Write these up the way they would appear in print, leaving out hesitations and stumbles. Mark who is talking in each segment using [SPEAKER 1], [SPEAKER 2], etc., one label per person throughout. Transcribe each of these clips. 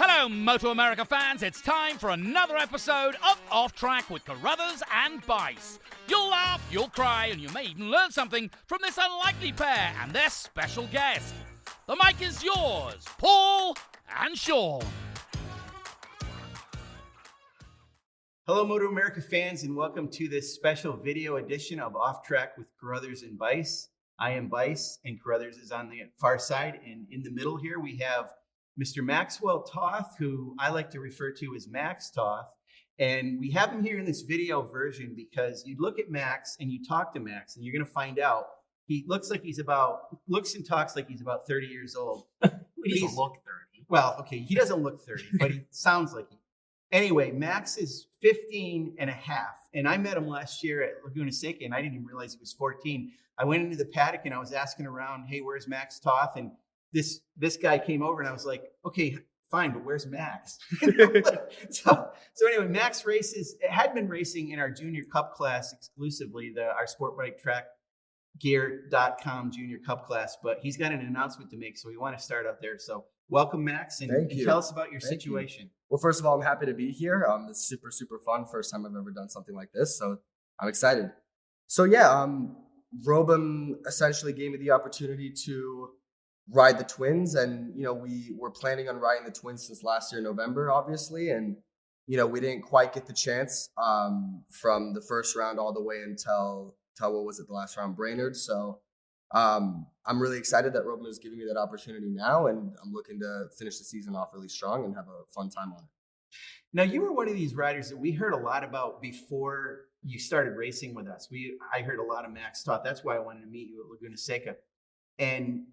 [SPEAKER 1] Hello, MotoAmerica fans. It's time for another episode of Off Track with Carruthers and Bice. You'll laugh, you'll cry, and you may even learn something from this unlikely pair and their special guest. The mic is yours, Paul and Sean.
[SPEAKER 2] Hello, MotoAmerica fans, and welcome to this special video edition of Off Track with Carruthers and Bice. I am Bice, and Carruthers is on the far side, and in the middle here we have Mr. Maxwell Toth, who I like to refer to as Max Toth. And we have him here in this video version because you look at Max and you talk to Max, and you're going to find out he looks and talks like he's about 30 years old.
[SPEAKER 3] He doesn't look 30.
[SPEAKER 2] Well, okay, he doesn't look 30, but he sounds like he. Anyway, Max is 15 and a half, and I met him last year at Laguna Seca, and I didn't even realize he was 14. I went into the paddock and I was asking around, hey, where's Max Toth? And this guy came over, and I was like, okay, fine, but where's Max? so anyway, Max had been racing in our junior cup class exclusively, our sport bike track gear.com junior cup class, but he's got an announcement to make, so we want to start out there. So welcome, Max, and tell us about your situation.
[SPEAKER 3] Well, first of all, I'm happy to be here. It's super, super fun. First time I've ever done something like this, so I'm excited. So yeah, Robin essentially gave me the opportunity to ride the twins, and we were planning on riding the twins since last year November, obviously, and we didn't quite get the chance from the first round all the way until what was it, the last round, Brainerd. So I'm really excited that Robin is giving me that opportunity now, and I'm looking to finish the season off really strong and have a fun time on it.
[SPEAKER 2] Now, you were one of these riders that we heard a lot about before you started racing with us. I heard a lot of Max Toth. That's why I wanted to meet you at Laguna Seca. And,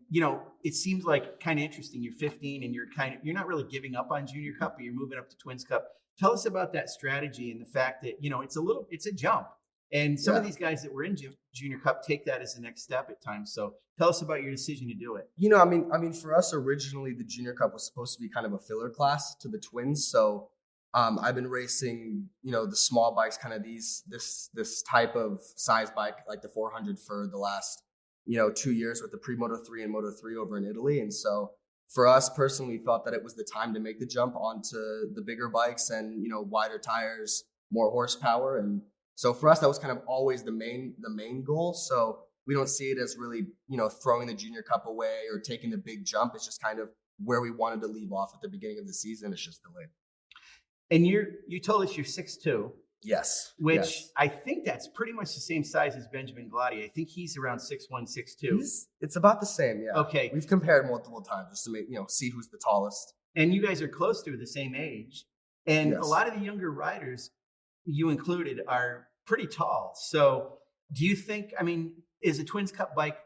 [SPEAKER 2] it seems like kind of interesting. You're 15 and you're not really giving up on Junior Cup, but you're moving up to Twins Cup. Tell us about that strategy and the fact that, it's a jump. And some of these guys that were in Junior Cup take that as the next step at times. So tell us about your decision to do it.
[SPEAKER 3] I mean, for us, originally, the Junior Cup was supposed to be kind of a filler class to the Twins. So I've been racing, the small bikes, kind of this type of size bike, like the 400 for the last 2 years with the pre-Moto 3 and Moto 3 over in Italy. And so for us personally, we felt that it was the time to make the jump onto the bigger bikes and, wider tires, more horsepower. And so for us, that was kind of always the main goal. So we don't see it as really, throwing the Junior Cup away or taking the big jump. It's just kind of where we wanted to leave off at the beginning of the season. It's just delayed.
[SPEAKER 2] And you told us you're 6'2".
[SPEAKER 3] Yes.
[SPEAKER 2] Which I think that's pretty much the same size as Benjamin Gladi. I think he's around 6'1", 6'2".
[SPEAKER 3] It's about the same, yeah.
[SPEAKER 2] Okay.
[SPEAKER 3] We've compared multiple times just to make, see who's the tallest.
[SPEAKER 2] And you guys are close to the same age. And
[SPEAKER 3] yes.
[SPEAKER 2] A lot of the younger riders, you included, are pretty tall. So do you think, is a Twins Cup bike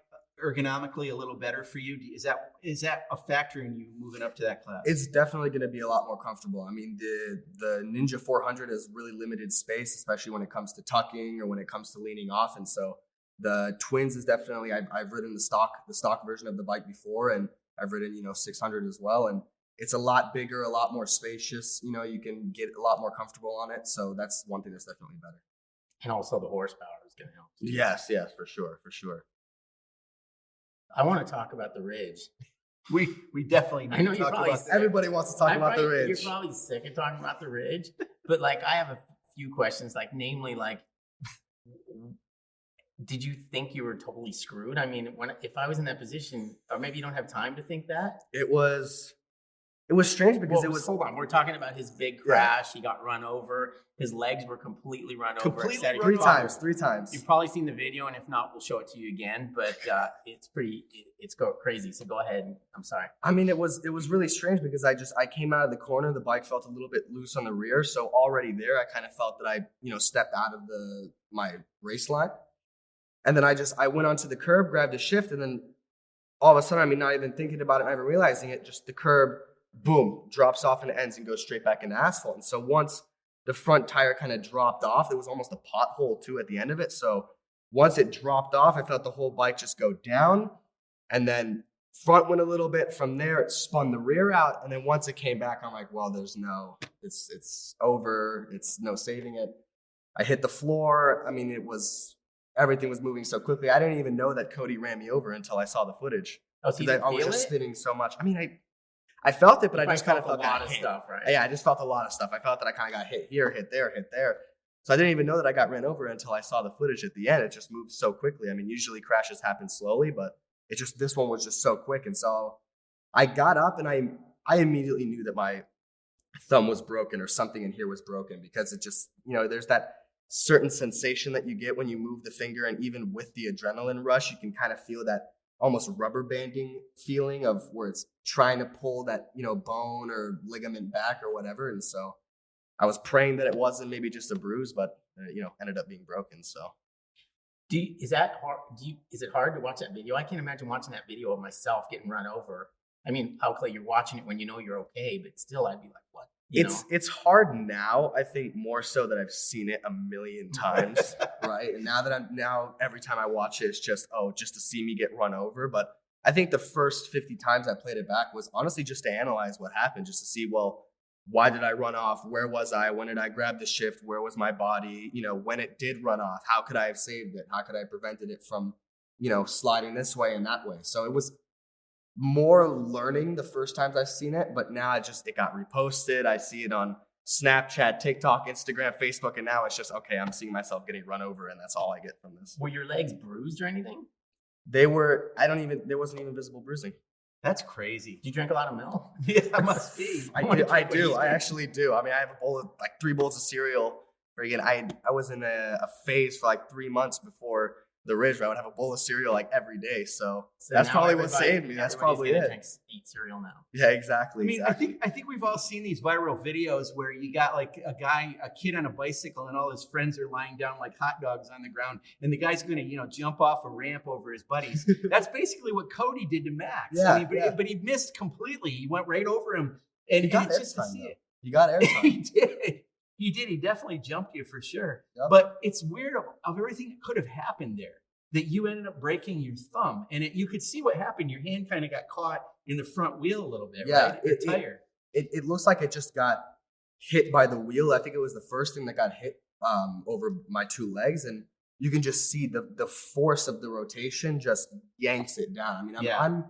[SPEAKER 2] ergonomically a little better for you? Is that a factor in you moving up to that class?
[SPEAKER 3] It's definitely going to be a lot more comfortable. I mean, the Ninja 400 has really limited space, especially when it comes to tucking or when it comes to leaning off. And so the Twins is definitely, I've ridden the stock version of the bike before, and I've ridden 600 as well, and it's a lot bigger, a lot more spacious. You can get a lot more comfortable on it. So that's one thing that's definitely better.
[SPEAKER 4] And also the horsepower is going to help.
[SPEAKER 3] Yes, for sure.
[SPEAKER 4] I want to talk about the Ridge.
[SPEAKER 2] We definitely need to talk about that.
[SPEAKER 3] Everybody wants to talk about the Ridge.
[SPEAKER 4] You're probably sick of talking about the Ridge, but I have a few questions. Namely, did you think you were totally screwed? I mean, if I was in that position, or maybe you don't have time to think that.
[SPEAKER 3] It was strange because
[SPEAKER 4] Hold on, we're talking about his big crash. Yeah. He got run over. His legs were completely run over.
[SPEAKER 3] Three times.
[SPEAKER 4] You've probably seen the video, and if not, we'll show it to you again. But it's crazy. So go ahead. I'm sorry.
[SPEAKER 3] I mean, it was really strange because I came out of the corner. The bike felt a little bit loose on the rear, so already there, I kind of felt that I stepped out of my race line, and then I went onto the curb, grabbed a shift, and then all of a sudden, not even thinking about it, not even realizing it, just the curb, boom, drops off and ends and goes straight back into asphalt. And so once the front tire kind of dropped off, there was almost a pothole too at the end of it. So once it dropped off, I felt the whole bike just go down, and then front went a little bit. From there, it spun the rear out. And then once it came back, I'm like, well, it's over. It's no saving it. I hit the floor. I mean, everything was moving so quickly. I didn't even know that Cody ran me over until I saw the footage.
[SPEAKER 4] Oh, so you didn't
[SPEAKER 3] I was
[SPEAKER 4] feel
[SPEAKER 3] just
[SPEAKER 4] it?
[SPEAKER 3] spinning so much. I mean, I felt it, but
[SPEAKER 4] You
[SPEAKER 3] I just kind of
[SPEAKER 4] felt
[SPEAKER 3] felt
[SPEAKER 4] a lot
[SPEAKER 3] got
[SPEAKER 4] of
[SPEAKER 3] hit.
[SPEAKER 4] stuff, right?
[SPEAKER 3] Yeah, I just felt a lot of stuff. I felt that I kind of got hit here, hit there, hit there. So I didn't even know that I got ran over until I saw the footage at the end. It just moved so quickly. I mean, usually crashes happen slowly, but this one was just so quick. And so I got up and I immediately knew that my thumb was broken or something in here was broken, because it just, there's that certain sensation that you get when you move the finger, and even with the adrenaline rush, you can kind of feel that almost rubber banding feeling of where it's trying to pull that, bone or ligament back or whatever. And so I was praying that it wasn't maybe just a bruise, but ended up being broken. So
[SPEAKER 4] Is that hard? Is it hard to watch that video? I can't imagine watching that video of myself getting run over. I mean, okay, you're watching it when you know you're okay, but still, I'd be like, what?
[SPEAKER 3] It's hard now. I think more so that I've seen it a million times, right? And now every time I watch it, it's just to see me get run over. But I think the first 50 times I played it back was honestly just to analyze what happened, just to see, well, why did I run off? Where was I? When did I grab the shift? Where was my body? When it did run off, how could I have saved it? How could I have prevented it from, sliding this way and that way? So it was more learning the first times I've seen it, but now it got reposted. I see it on Snapchat, TikTok, Instagram, Facebook, and now it's just, okay, I'm seeing myself getting run over, and that's all I get from this.
[SPEAKER 4] Were your legs bruised or anything?
[SPEAKER 3] There wasn't even visible bruising.
[SPEAKER 2] That's crazy.
[SPEAKER 4] Did you drink a lot of milk?
[SPEAKER 2] Yeah, that must be.
[SPEAKER 3] I do. I actually do. I mean, I have like 3 bowls of cereal. Again, I was in a phase for like 3 months before the Ridge, where I would have a bowl of cereal like every day. So that's probably what saved me. That's probably it.
[SPEAKER 4] Eat cereal now.
[SPEAKER 3] Yeah, exactly.
[SPEAKER 2] I mean, exactly. I think we've all seen these viral videos where you got like a kid on a bicycle, and all his friends are lying down like hot dogs on the ground, and the guy's going to, jump off a ramp over his buddies. That's basically what Cody did to Max.
[SPEAKER 3] Yeah,
[SPEAKER 2] I mean, but he missed completely. He went right over him, and
[SPEAKER 3] he got
[SPEAKER 2] it's just to
[SPEAKER 3] airtime,
[SPEAKER 2] see it.
[SPEAKER 3] He got airtime.
[SPEAKER 2] He did. He did. He definitely jumped you for sure.
[SPEAKER 3] Yep.
[SPEAKER 2] But it's weird of everything that could have happened there, that you ended up breaking your thumb, and you could see what happened. Your hand kind of got caught in the front wheel a little bit, right? The tire.
[SPEAKER 3] It looks like it just got hit by the wheel. I think it was the first thing that got hit over my 2 legs, and you can just see the force of the rotation just yanks it down. I mean,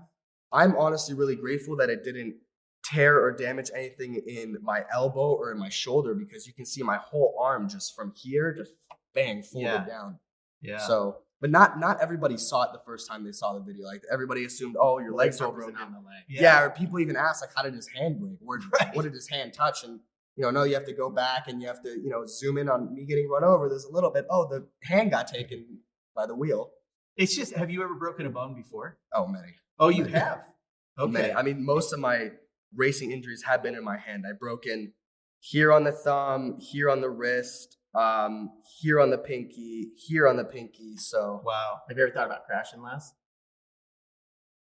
[SPEAKER 3] I'm honestly really grateful that it didn't tear or damage anything in my elbow or in my shoulder, because you can see my whole arm just from here, just bang, folded down.
[SPEAKER 2] Yeah.
[SPEAKER 3] So, but not everybody saw it the first time they saw the video. Like, everybody assumed, oh, your legs are broken.
[SPEAKER 4] On the leg.
[SPEAKER 3] Yeah, or people even ask, like, how did his hand break? What did his hand touch? And, no, you have to go back and you have to, zoom in on me getting run over. There's a little bit, the hand got taken by the wheel.
[SPEAKER 2] It's just, have you ever broken a bone before?
[SPEAKER 3] Oh, many.
[SPEAKER 2] Oh, you have? Okay.
[SPEAKER 3] Many. I mean, most of my racing injuries have been in my hand. I've broken here on the thumb, here on the wrist, here on the pinky, here on the pinky. So
[SPEAKER 2] wow.
[SPEAKER 4] Have you ever thought about crashing, Les?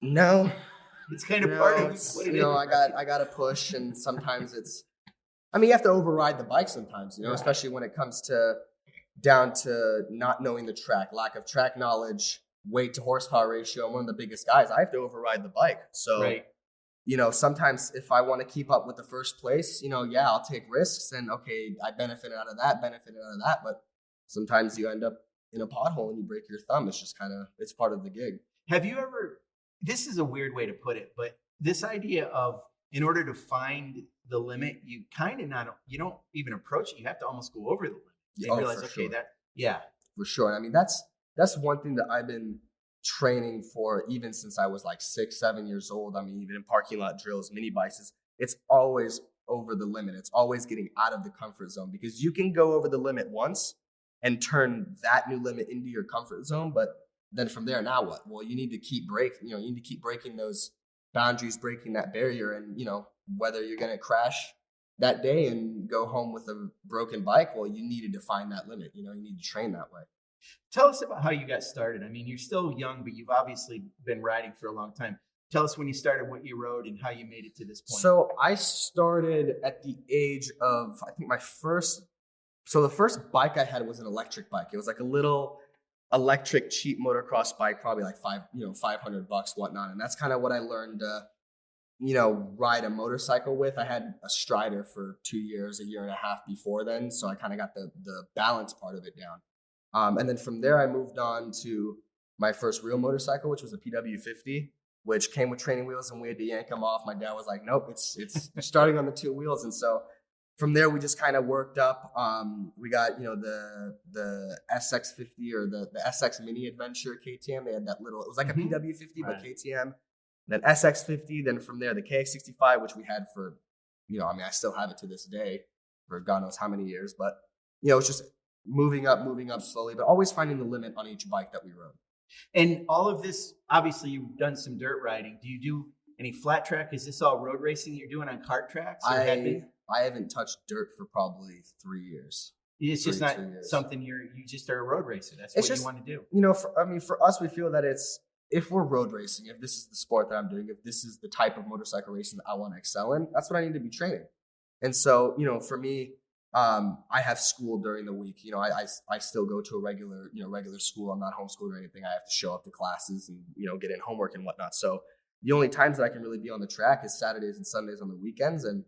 [SPEAKER 3] No.
[SPEAKER 2] It's kind of part of what it is.
[SPEAKER 3] I got to push, and sometimes you have to override the bike sometimes, especially when it comes down to not knowing the track, lack of track knowledge, weight to horsepower ratio. I'm one of the biggest guys. I have to override the bike. So,
[SPEAKER 2] right.
[SPEAKER 3] Sometimes if I want to keep up with the first place, I'll take risks, and okay, I benefited out of that. But sometimes you end up in a pothole and you break your thumb. It's just it's part of the gig.
[SPEAKER 2] Have you ever, this is a weird way to put it, but this idea of, in order to find the limit, you you don't even approach it. You have to almost go over the limit. You realize, okay,
[SPEAKER 3] sure. For sure. I mean, that's one thing that I've been training for even since I was like 6-7 years old. I mean, even in parking lot drills, mini bikes, it's always over the limit. It's always getting out of the comfort zone, because you can go over the limit once and turn that new limit into your comfort zone. But then from there, now what? Well, you need to keep breaking those boundaries, breaking that barrier. And, whether you're going to crash that day and go home with a broken bike, well, you need to define that limit. You need to train that way.
[SPEAKER 2] Tell us about how you got started. I mean, you're still young, but you've obviously been riding for a long time. Tell us when you started, what you rode, and how you made it to this point.
[SPEAKER 3] So I started at the age of, I think the first bike I had was an electric bike. It was like a little electric cheap motocross bike, probably like $500, whatnot. And that's kind of what I learned ride a motorcycle with. I had a Strider for 2 years, a year and a half before then. So I kind of got the balance part of it down. And then from there, I moved on to my first real motorcycle, which was a PW50. which came with training wheels, and we had to yank them off. My dad was like, nope, it's starting on the 2 wheels. And so from there, we just kind of worked up. We got, the SX50 or the SX Mini Adventure KTM. They had that little, it was like a PW50, but KTM. Then SX50. Then from there, the KX65, which we had for, I still have it to this day for God knows how many years. But, it's just moving up slowly, but always finding the limit on each bike that we rode.
[SPEAKER 2] And all of this, obviously, you've done some dirt riding. Do you do any flat track? Is this all road racing that you're doing on kart tracks?
[SPEAKER 3] I haven't touched dirt for probably 3 years.
[SPEAKER 2] It's just not something you just are a road racer. That's what you want to do.
[SPEAKER 3] For us, we feel that if we're road racing, if this is the sport that I'm doing, if this is the type of motorcycle racing that I want to excel in, that's what I need to be training. And so, for me, I have school during the week. I still go to a regular school. I'm not homeschooled or anything. I have to show up to classes and, get in homework and whatnot. So the only times that I can really be on the track is Saturdays and Sundays on the weekends. And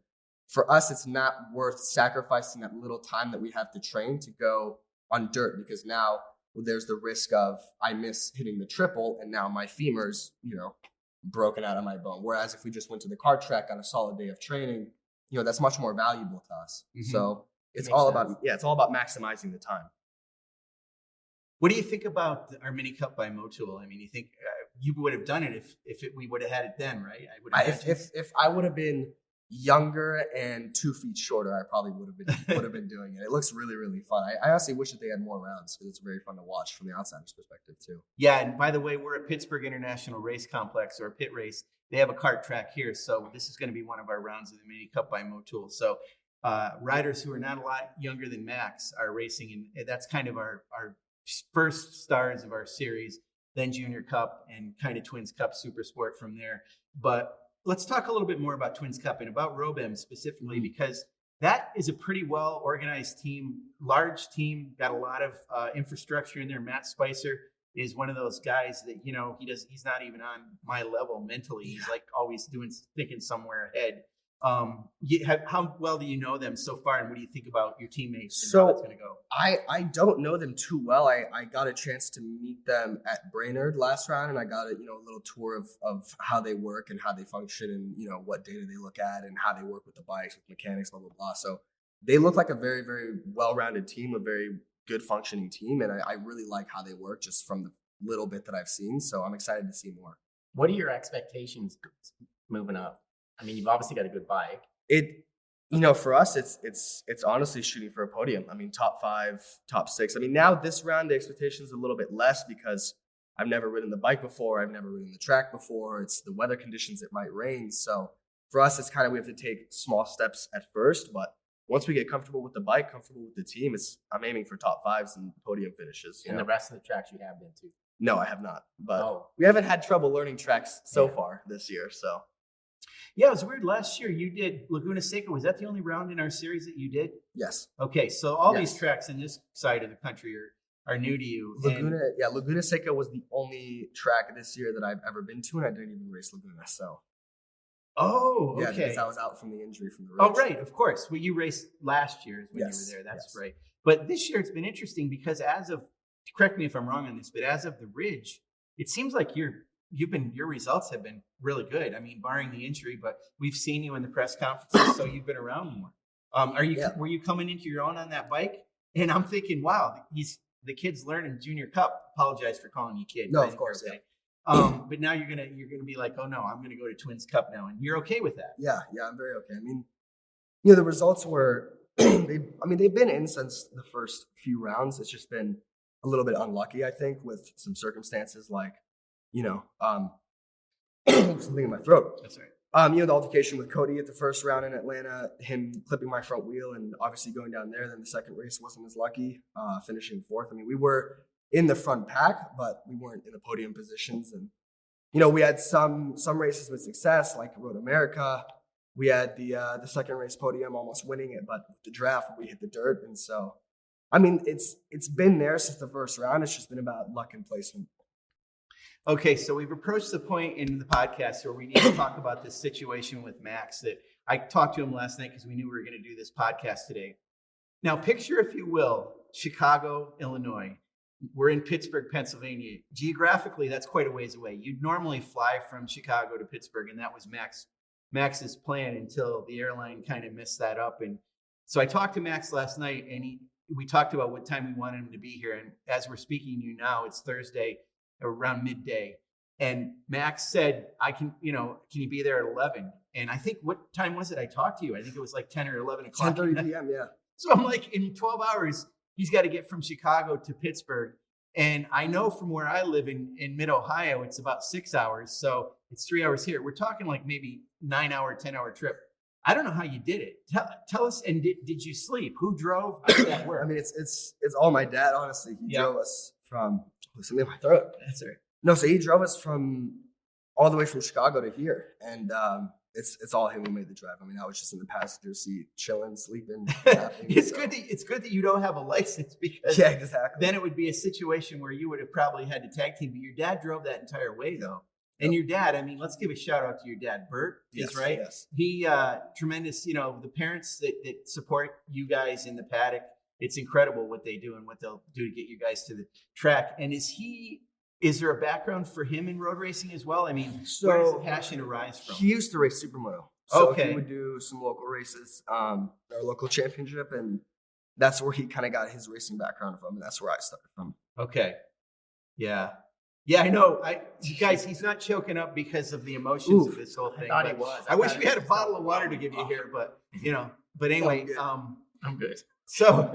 [SPEAKER 3] for us, it's not worth sacrificing that little time that we have to train to go on dirt, because now there's the risk of I miss hitting the triple and now my femur's, broken out of my bone. Whereas if we just went to the kart track on a solid day of training, that's much more valuable to us. Mm-hmm. So it's all about maximizing the time.
[SPEAKER 2] What do you think about our Mini Cup by Motul? I mean, you think you would have done it if we would have had it then, right?
[SPEAKER 3] If I would have been younger and 2 feet shorter, I probably would have been doing it. It looks really, really fun. I honestly wish that they had more rounds, because it's very fun to watch from the outsider's perspective too.
[SPEAKER 2] Yeah, and by the way, we're at Pittsburgh International Race Complex, or Pit Race. They have a kart track here, so this is going to be one of our rounds of the Mini Cup by Motul. So riders who are not a lot younger than Max are racing, and that's kind of our first stars of our series, then Junior Cup and kind of Twins Cup Super Sport from there. But let's talk a little bit more about Twins Cup and about Robem specifically, because that is a pretty well organized team, large team, got a lot of infrastructure in there. Matt Spicer is one of those guys that, he's not even on my level mentally. He's like always thinking somewhere ahead. How well do you know them so far, and what do you think about your teammates and how it's going to go?
[SPEAKER 3] I don't know them too well. I got a chance to meet them at Brainerd last round, and I got a little tour of how they work and how they function, and what data they look at and how they work with the bikes, with mechanics, blah blah blah. So they look like a very, very well-rounded team, a very good functioning team, and I really like how they work just from the little bit that I've seen. So I'm excited to see more.
[SPEAKER 4] What are your expectations moving up? I mean, you've obviously got a good bike.
[SPEAKER 3] For us, it's honestly shooting for a podium. I mean, top 5, top 6. I mean, now this round, the expectation is a little bit less because I've never ridden the bike before. I've never ridden the track before. It's the weather conditions. It might rain. So for us, it's kind of, we have to take small steps at first. But once we get comfortable with the bike, comfortable with the team, I'm aiming for top 5s and podium finishes.
[SPEAKER 4] And the rest of the tracks you have been to?
[SPEAKER 3] No, I have not. But we haven't had trouble learning tracks so far this year. So.
[SPEAKER 2] Yeah, it was weird. Last year you did Laguna Seca. Was that the only round in our series that you did?
[SPEAKER 3] Yes.
[SPEAKER 2] Okay, so all these tracks in this side of the country are new to you.
[SPEAKER 3] Laguna Seca was the only track this year that I've ever been to, and I didn't even race Laguna. So.
[SPEAKER 2] Oh, okay.
[SPEAKER 3] Yeah, because I was out from the injury from the race.
[SPEAKER 2] Oh, right, of course. Well, you raced last year when you were there. That's right. But this year it's been interesting because correct me if I'm wrong on this, but as of the Ridge, it seems like your results have been really good. I mean, barring the injury, but we've seen you in the press conferences, so you've been around more. Were you coming into your own on that bike? And I'm thinking, wow, the kid's learning Junior Cup. Apologize for calling you kid.
[SPEAKER 3] No, of course.
[SPEAKER 2] Okay. But now you're gonna be like, oh no, I'm gonna go to Twins Cup now, and you're okay with that?
[SPEAKER 3] Yeah, I'm very okay. I mean, the results were they've been in since the first few rounds. It's just been a little bit unlucky, I think, with some circumstances like. Something in my throat.
[SPEAKER 2] That's right.
[SPEAKER 3] The altercation with Cody at the first round in Atlanta, him clipping my front wheel and obviously going down there. Then the second race wasn't as lucky, finishing 4th. I mean, we were in the front pack, but we weren't in the podium positions. And, we had some races with success, like MotoAmerica. We had the second race podium, almost winning it, but with the draft, we hit the dirt. And so, I mean, it's been there since the first round. It's just been about luck and placement.
[SPEAKER 2] Okay, so we've approached the point in the podcast where we need to talk about this situation with Max that I talked to him last night because we knew we were going to do this podcast today. Now, picture, if you will, Chicago, Illinois. we're in Pittsburgh, Pennsylvania. Geographically, that's quite a ways away. You'd normally fly from Chicago to Pittsburgh, and that was Max's plan until the airline kind of messed that up. And so I talked to Max last night, and we talked about what time we wanted him to be here. And as we're speaking to you now, it's Thursday around midday. And Max said, can you be there at 11? And I think, what time was it I talked to you? I think it was like 10 or 11 o'clock.
[SPEAKER 3] 10:30 p.m., yeah.
[SPEAKER 2] So I'm like, in 12 hours, he's got to get from Chicago to Pittsburgh. And I know from where I live in mid-Ohio, it's about 6 hours. So it's 3 hours here. We're talking like maybe 9-hour, 10-hour trip. I don't know how you did it. Tell us, and did you sleep? Who drove? How did that work?
[SPEAKER 3] I mean, it's all my dad, honestly. He
[SPEAKER 2] Yeah.
[SPEAKER 3] drove us from, something in my throat.
[SPEAKER 2] That's right.
[SPEAKER 3] No, so he drove us from all the way from Chicago to here. And it's all him who made the drive. I mean, I was just in the passenger seat, chilling, sleeping, napping.
[SPEAKER 2] It's good that you don't have a license, because
[SPEAKER 3] Yeah, exactly.
[SPEAKER 2] then it would be a situation where you would have probably had to tag team. But your dad drove that entire way, though. And your dad, I mean, let's give a shout out to your dad, Bert.
[SPEAKER 3] Yes,
[SPEAKER 2] right.
[SPEAKER 3] yes.
[SPEAKER 2] He tremendous. The parents that support you guys in the paddock. It's incredible what they do and what they'll do to get you guys to the track. And is there a background for him in road racing as well? I mean, where does the passion arise from?
[SPEAKER 3] He used to race supermoto. So
[SPEAKER 2] Okay.
[SPEAKER 3] he would do some local races, our local championship, and that's where he kind of got his racing background from, and that's where I started from.
[SPEAKER 2] Okay. Yeah. Yeah, I know. Guys, he's not choking up because of the emotions of this whole thing.
[SPEAKER 4] thought he
[SPEAKER 2] but
[SPEAKER 4] was.
[SPEAKER 2] I wish
[SPEAKER 4] thought
[SPEAKER 2] we
[SPEAKER 4] it
[SPEAKER 2] had a
[SPEAKER 4] was
[SPEAKER 2] bottle of
[SPEAKER 4] so
[SPEAKER 2] water to give you here, but anyway,
[SPEAKER 3] good.
[SPEAKER 4] I'm good.
[SPEAKER 2] so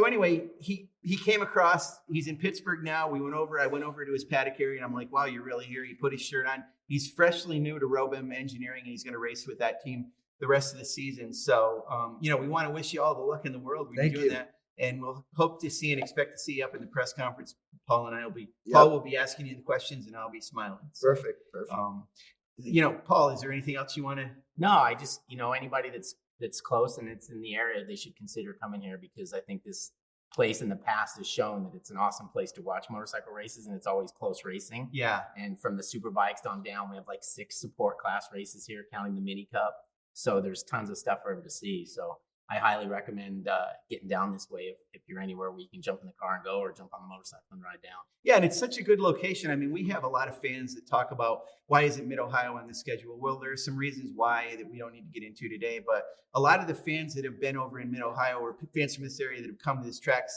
[SPEAKER 2] anyway, he came across. He's in Pittsburgh now. I went over to his paddock area, and I'm like, wow, you're really here. He put his shirt on. He's freshly new to RoBEM Engineering, and he's going to race with that team the rest of the season. So, we want to wish you all the luck in the world. We're
[SPEAKER 3] Thank
[SPEAKER 2] doing
[SPEAKER 3] you.
[SPEAKER 2] that, and we'll hope to see and expect to see you up in the press conference. Paul and I will be.
[SPEAKER 3] Yep.
[SPEAKER 2] Paul will be asking you the questions, and I'll be smiling. So,
[SPEAKER 3] Perfect.
[SPEAKER 2] Paul, is there anything else you want to?
[SPEAKER 4] No, I just, anybody that's close and it's in the area, they should consider coming here, because I think this place in the past has shown that it's an awesome place to watch motorcycle races, and it's always close racing.
[SPEAKER 2] Yeah.
[SPEAKER 4] And from the super bikes on down, we have like 6 support class races here, counting the mini cup. So there's tons of stuff for him to see. So I highly recommend getting down this way if you're anywhere where you can jump in the car and go, or jump on the motorcycle and ride down.
[SPEAKER 2] Yeah, and it's such a good location. I mean, we have a lot of fans that talk about why isn't Mid-Ohio on the schedule? Well, there's some reasons why that we don't need to get into today, but a lot of the fans that have been over in Mid-Ohio, or fans from this area that have come to this track,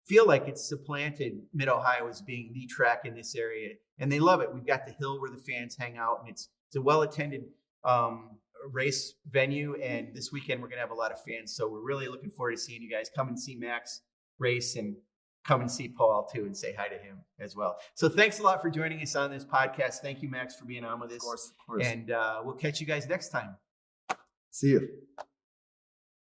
[SPEAKER 2] feel like it's supplanted Mid-Ohio as being the track in this area, and they love it. We've got the hill where the fans hang out, and it's a well-attended race venue, and this weekend we're going to have a lot of fans, so we're really looking forward to seeing you guys. Come and see Max race, and come and see Paul too, and say hi to him as well. So thanks a lot for joining us on this podcast. Thank you, Max, for being on with us.
[SPEAKER 3] Of course.
[SPEAKER 2] And we'll catch you guys next time.
[SPEAKER 3] See you.